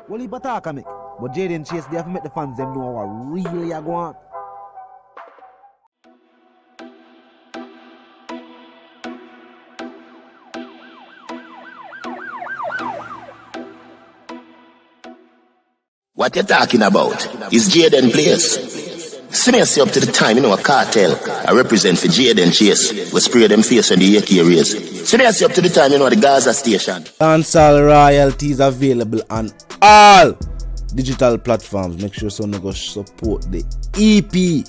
Well, he attack me. But Jaden Chase, they have to make the fans them know what really are going on. What you talking about is Jaden Place. See me up to the time, a cartel. I represent for Jaden Chase. We spray them face on the AK race. See me up to the time, the Gaza station. Dancehall royalties available on all digital platforms. Make sure so go support the EP.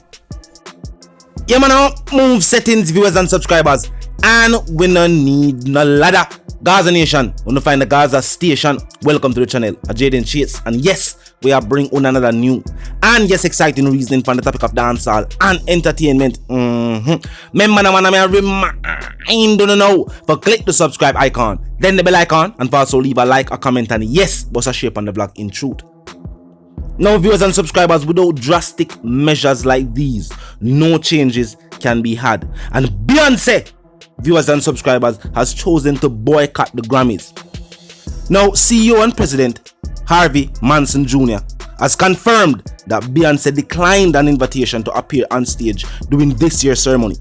Yeah, man, move settings, viewers and subscribers. And we no need no ladder. Gaza Nation, when you find the Gaza station, welcome to the channel. I'm Jaden Chase. And yes, we are bringing on another new and yes, exciting reasoning for the topic of dancehall and entertainment. Remember, I remind you now for click the subscribe icon, then the bell icon, and also leave a like, a comment, and yes, boss a shape on the vlog in truth. Now, viewers and subscribers, without drastic measures like these, no changes can be had. And Beyonce, viewers and subscribers, has chosen to boycott the Grammys. Now, CEO and President Harvey Manson Jr. has confirmed that Beyonce declined an invitation to appear on stage during this year's ceremony.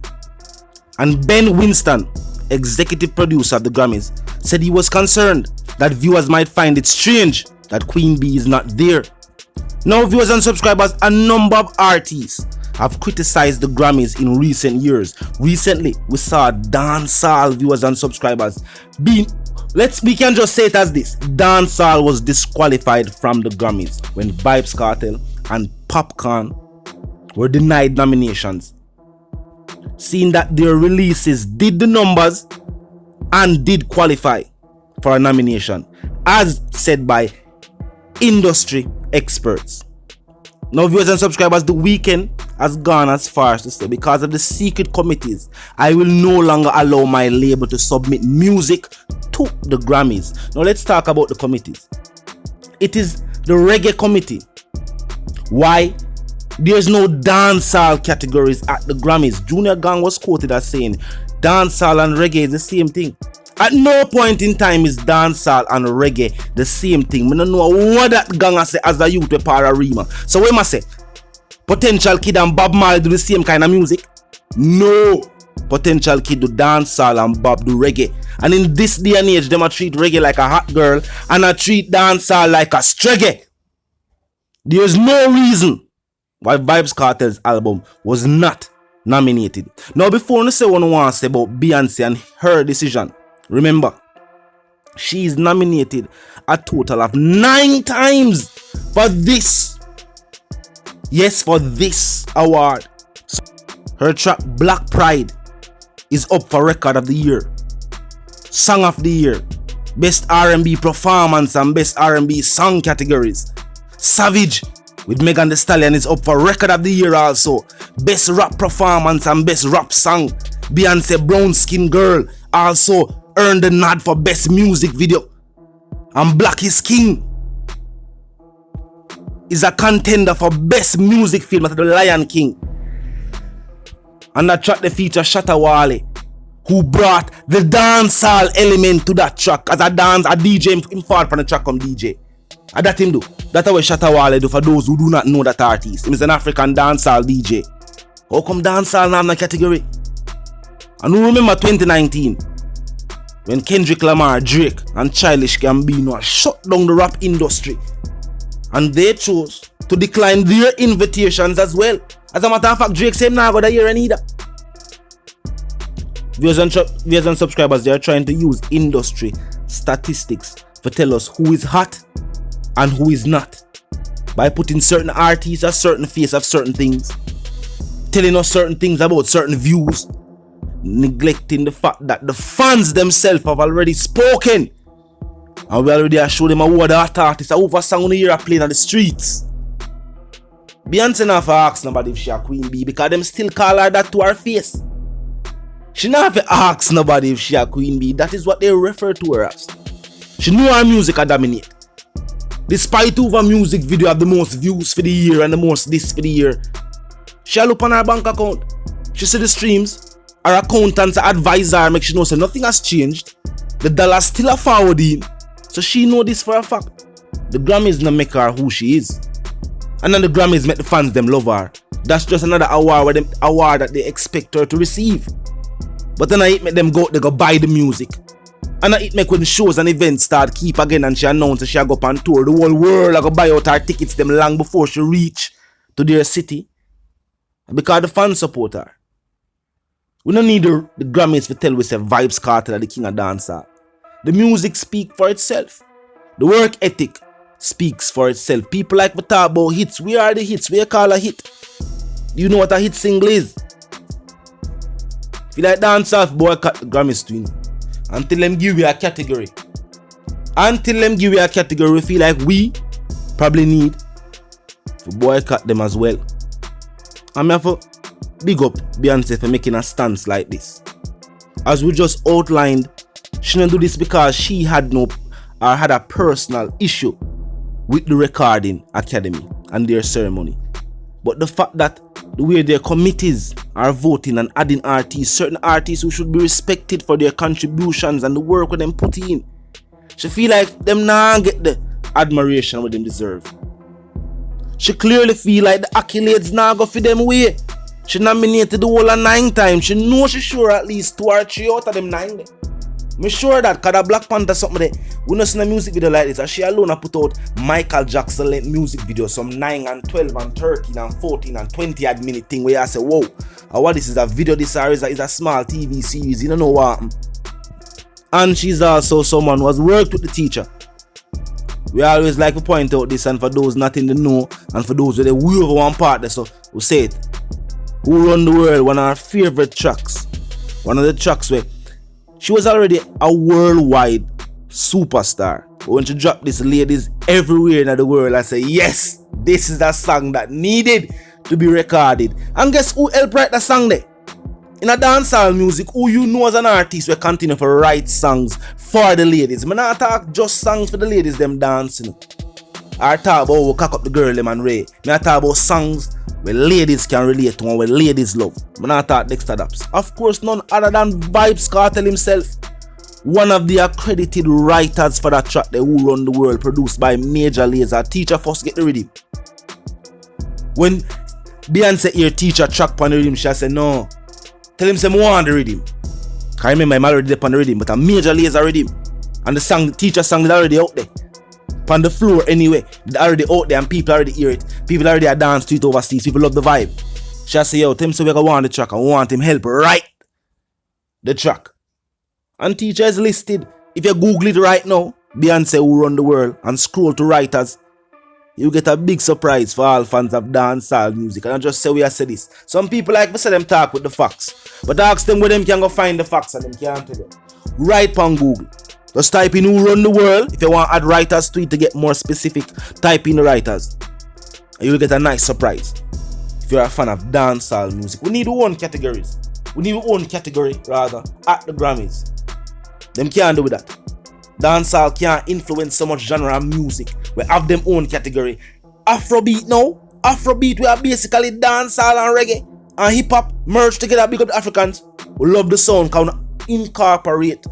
And Ben Winston, executive producer of the Grammys, said he was concerned that viewers might find it strange that Queen Bee is not there. Now, viewers and subscribers, a number of artists have criticized the Grammys in recent years. Recently, we saw dancehall, viewers and subscribers, we can just say it as this: dancehall was disqualified from the Grammys when Vybz Kartel and Popcorn were denied nominations, seeing that their releases did the numbers and did qualify for a nomination, as said by industry experts. Now, viewers and subscribers, The Weeknd has gone as far as to say, because of the secret committees, I will no longer allow my label to submit music to the Grammys. Now, let's talk about the committees. It is the reggae committee. Why? There's no dancehall categories at the Grammys. Junior Gang was quoted as saying, dancehall and reggae is the same thing. At no point in time is dancehall and reggae the same thing. I don't know what that gang I say as a youth with para rima. So what I say? Potential Kid and Bob Marley do the same kind of music? No. Potential Kid do dancehall and Bob do reggae. And in this day and age, them a treat reggae like a hot girl and a treat dancehall like a streggae. There's no reason why Vybz Kartel's album was not nominated. Now, before I say what I want to say about Beyonce and her decision, remember, she is nominated a total of 9 times for this. Yes, for this award. Her track Black Pride is up for Record of the Year, Song of the Year, Best R&B Performance and Best R&B Song categories. Savage with Megan Thee Stallion is up for Record of the Year also, Best Rap Performance and Best Rap Song. Beyonce Brown Skin Girl also earned the nod for Best Music Video. And Black is King is a contender for Best Music Film at the Lion King. And that track they feature Shatta Wale, who brought the dancehall element to that track. As a DJ him fought from the track come DJ. And that him do. That's what Shatta Wale do for those who do not know that artist. He is an African dancehall DJ. How come dancehall not in the category? And who remember 2019 when Kendrick Lamar, Drake and Childish Gambino shut down the rap industry, and they chose to decline their invitations as well. As a matter of fact, Drake said nah go that year either. Viewers and subscribers, they are trying to use industry statistics to tell us who is hot and who is not, by putting certain artists a certain face of certain things, telling us certain things about certain views, neglecting the fact that the fans themselves have already spoken, and we already showed them who are the hot artists over song on the year playing on the streets. Beyonce not for ask nobody if she a Queen Bee, because them still call her that to her face. She not for ask nobody if she a Queen Bee. That is what they refer to her as. She know her music a dominate. Despite over music video have the most views for the year and the most this for the year, she look on her bank account. She see the streams. Her accountants advise her, make she know so nothing has changed. The dollar still a forwarding. So she know this for a fact. The Grammys no make her who she is. And then the Grammys make the fans them love her. That's just another award that they expect her to receive. But then it make them they go buy the music. And it make when shows and events start keep again and she announces she go up on tour. The whole world go buy out her tickets them long before she reach to their city. Because the fans support her. We don't need the Grammys to tell we say Vybz Kartel are the king of dancehall. The music speaks for itself. The work ethic speaks for itself. People like to talk about hits. We are the hits. We call a hit. Do you know what a hit single is? If you like dancehall, boycott the Grammys twin. Until them give you a category. Until them give you a category, we feel like we probably need to boycott them as well. I'm here for big up Beyonce for making a stance like this. As we just outlined, she didn't do this because she had a personal issue with the Recording Academy and their ceremony. But the fact that the way their committees are voting and adding artists, certain artists who should be respected for their contributions and the work that them put in, she feel like them nah get the admiration what them deserve. She clearly feel like the accolades nah go for them way. She nominated the whole of 9 times. She know she sure at least 2 or 3 out of them 9 there. I'm sure that cause the Black Panther something there. We not seen a music video like this. And she alone put out Michael Jackson length music video, some 9 and 12 and 13 and 14 and 20 odd minute thing where I say, whoa, what this is a video, this is a small TV series, you don't know what happened. And she's also someone who has worked with the teacher. We always like to point out this, and for those not in the know, and for those with the we over one part there, so we say it. Who Run the World, one of our favorite tracks. One of the tracks where she was already a worldwide superstar. But when she dropped this, ladies everywhere in the world, I say, yes, this is the song that needed to be recorded. And guess who helped write the song there? In a dancehall music, who you know as an artist will continue to write songs for the ladies. I'm not talk just songs for the ladies them dancing. I talk about we cock up the girl them and Ray. I talk about songs where ladies can relate to and where ladies love. I'm not talk Dexter Daps. Of course, none other than Vybz Kartel himself. One of the accredited writers for that track, the Who Run the World, produced by Major Lazer. Teacher first get the rhythm. When Beyonce hear teacher track on the rhythm, she say no. Tell him say more on the rhythm. I remember I'm already up on the rhythm, but a Major Lazer rhythm. And the song, the teacher song is already out there. On the floor anyway. It's already out there and people already hear it. People already are dance to it overseas. People love the vibe. She say, yo, tell him so we want the track. I want him help write the track. And teacher is listed. If you Google it right now, Beyonce Who Run the World, and scroll to writers, you get a big surprise for all fans of dancehall music. And I just say we have said this. Some people like to say them talk with the facts. But ask them where them can go find the facts and them can't tell you. Right on Google. Just type in Who Run the World. If you want to add writers to it to get more specific, type in the writers. And you will get a nice surprise. If you're a fan of dancehall music. We need our own categories. We need our own category rather at the Grammys. Them can't do with that. Dancehall can't influence so much genre of music. We have them own category. Afrobeat now. Afrobeat we are basically dancehall and reggae and hip hop merged together because the Africans we love the sound. Can incorporate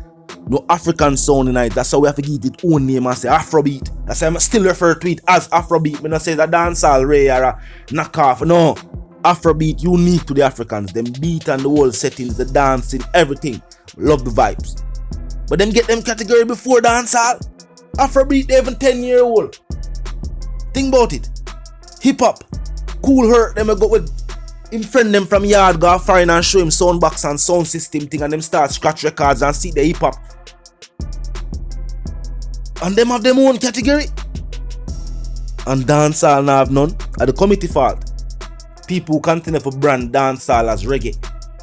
no African sound in it. That's how we have to give it own name and say Afrobeat. That's why I still refer to it as Afrobeat. When I say that dancehall ray or a knockoff. No. Afrobeat unique to the Africans. Them beat and the whole settings, the dancing, everything. Love the vibes. But them get them category before dancehall. Afrobeat they even 10-year-old. Think about it. Hip hop. Cool Hurt them go with him friend them from yard go foreign and show him sound box and sound system thing and them start scratch records and see the hip hop. And them have them own category. And dancehall now have none. At the committee fault. People who continue for brand dancehall as reggae.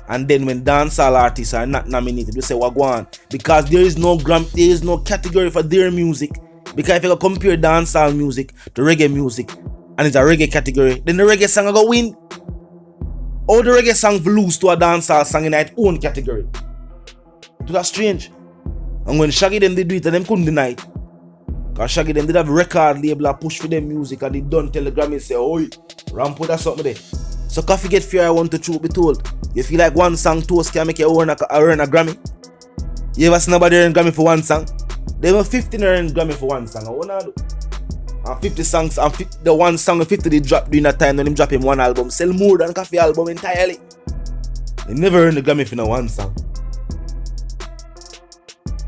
And then when dancehall artists are not nominated, we say wagwan. Because there is no category for their music. Because if you compare dancehall music to reggae music and it's a reggae category, then the reggae song will go win. Or the reggae song will lose to a dancehall song in its own category. That's strange. And when Shaggy them did do it, and them couldn't deny it. Because Shaggy them did have a record label push for them music and they don't tell the Grammy say, oi, ramp with that something there. So coffee get fair, I want the truth be told. You feel like one song toast can make you earn a Grammy? You ever seen nobody earn Grammy for one song? They were 15 earn Grammy for one song. I wanna do. And 50 songs, and the one song and 50 they drop during that time when him drop him one album, sell more than Coffee album entirely. They never earned the Grammy for no one song.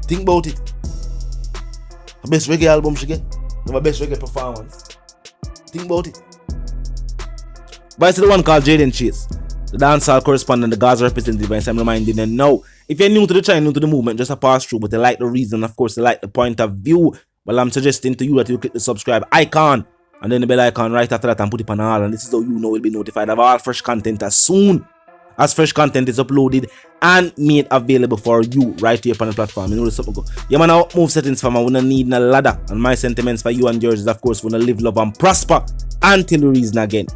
Think about it. The best reggae album she get, the best reggae performance. Think about it. But I see the one called Jaden Chase, the dancehall correspondent, the Gaza representative, and I'm reminding them now, if you're new to the channel, new to the movement, just a pass through, but they like the reason, of course, they like the point of view. Well, I'm suggesting to you that you click the subscribe icon and then the bell icon right after that and put it on all. And this is how you know you'll be notified of all fresh content as soon as fresh content is uploaded and made available for you right here on the platform. You know where something go. Yeah, man, now move settings for me. We don't need a ladder. And my sentiments for you and yours is, of course, we want to live, love, and prosper until we reason again.